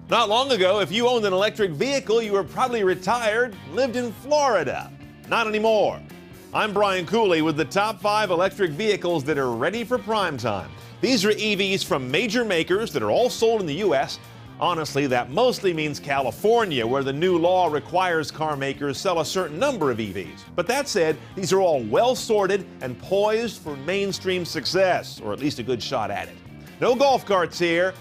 Not long ago, if you owned an electric vehicle, you were probably retired, lived in Florida. Not anymore. I'm Brian Cooley with the top 5 electric vehicles that are ready for prime time. These are EVs from major makers that are all sold in the U.S. Honestly, that mostly means California, where the new law requires car makers sell a certain number of EVs. But that said, these are all well sorted and poised for mainstream success, or at least a good shot at it. No golf carts here.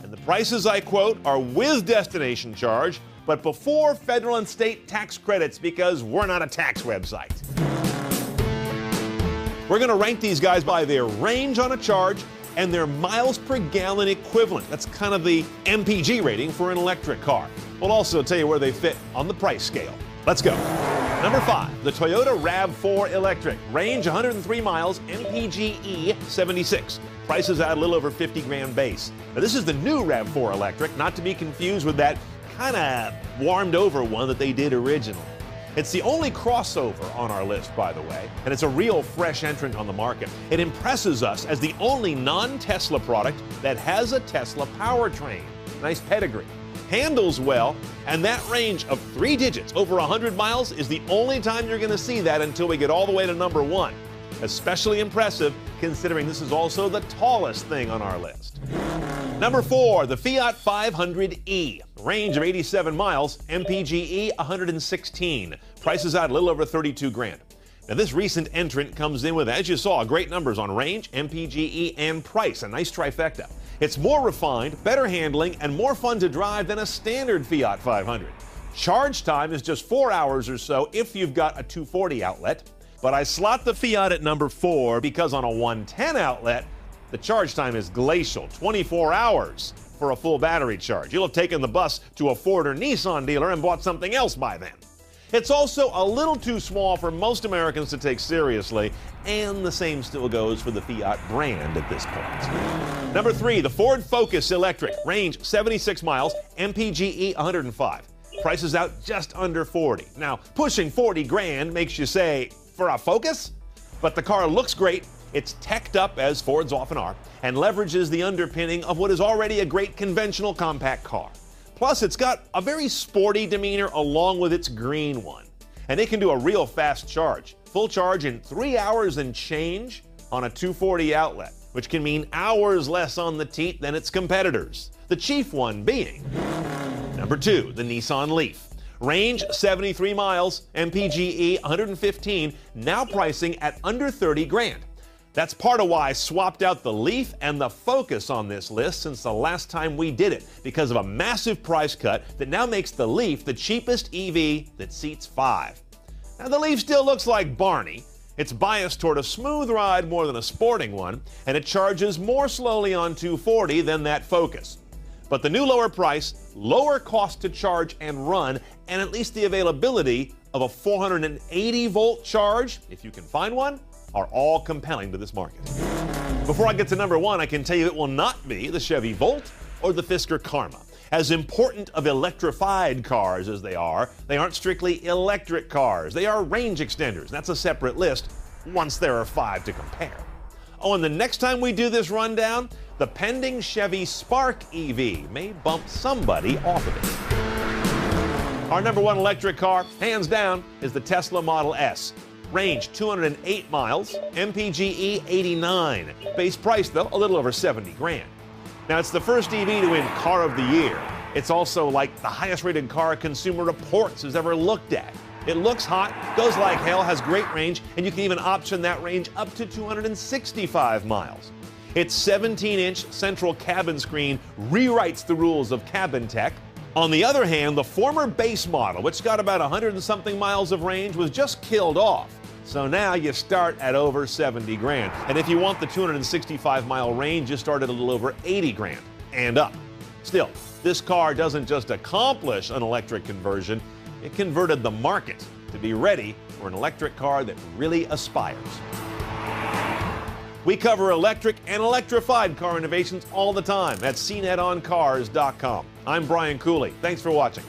And the prices I quote are with destination charge, but before federal and state tax credits because we're not a tax website. We're going to rank these guys by their range on a charge and their miles per gallon equivalent. That's kind of the MPG rating for an electric car. We'll also tell you where they fit on the price scale. Let's go. Number 5, the Toyota RAV4 Electric. Range 103 miles, MPGe 76. Price is at a little over 50 grand base. Now this is the new RAV4 Electric, not to be confused with that kind of warmed over one that they did originally. It's the only crossover on our list, by the way, and it's a real fresh entrant on the market. It impresses us as the only non-Tesla product that has a Tesla powertrain. Nice pedigree. Handles well, and that range of 3 digits over 100 miles is the only time you're going to see that until we get all the way to number 1. Especially impressive considering this is also the tallest thing on our list. Number 4, the Fiat 500e. Range of 87 miles, MPGe 116. Price is out a little over 32 grand. Now this recent entrant comes in with, as you saw, great numbers on range, MPGe, and price. A nice trifecta. It's more refined, better handling, and more fun to drive than a standard Fiat 500. Charge time is just 4 hours or so if you've got a 240 outlet. But I slot the Fiat at number 4 because on a 110 outlet, the charge time is glacial, 24 hours for a full battery charge. You'll have taken the bus to a Ford or Nissan dealer and bought something else by then. It's also a little too small for most Americans to take seriously, and the same still goes for the Fiat brand at this point. Number 3, the Ford Focus Electric. Range 76 miles, MPGe 105. Price is out just under 40. Now, pushing 40 grand makes you say, for a Focus? But the car looks great, it's teched up, as Fords often are, and leverages the underpinning of what is already a great conventional compact car. Plus, it's got a very sporty demeanor along with its green one. And it can do a real fast charge. Full charge in 3 hours and change on a 240 outlet, which can mean hours less on the teat than its competitors. The chief one being number 2, the Nissan Leaf. Range 73 miles, MPGe 115, now pricing at under 30 grand. That's part of why I swapped out the Leaf and the Focus on this list since the last time we did it, because of a massive price cut that now makes the Leaf the cheapest EV that seats 5. Now the Leaf still looks like Barney. It's biased toward a smooth ride more than a sporting one, and it charges more slowly on 240 than that Focus. But the new lower price, lower cost to charge and run, and at least the availability of a 480-volt charge, if you can find one, are all compelling to this market. Before I get to number 1, I can tell you it will not be the Chevy Volt or the Fisker Karma. As important of electrified cars as they aren't strictly electric cars. They are range extenders. That's a separate list once there are 5 to compare. Oh, and the next time we do this rundown, the pending Chevy Spark EV may bump somebody off of it. Our number 1 electric car, hands down, is the Tesla Model S. Range 208 miles, MPGe 89. Base price, though, a little over 70 grand. Now, it's the first EV to win Car of the Year. It's also like the highest rated car Consumer Reports has ever looked at. It looks hot, goes like hell, has great range, and you can even option that range up to 265 miles. Its 17-inch central cabin screen rewrites the rules of cabin tech. On the other hand, the former base model, which got about 100 and something miles of range, was just killed off. So now you start at over 70 grand. And if you want the 265-mile range, you start at a little over 80 grand and up. Still, this car doesn't just accomplish an electric conversion, it converted the market to be ready for an electric car that really aspires. We cover electric and electrified car innovations all the time at CNETOnCars.com. I'm Brian Cooley. Thanks for watching.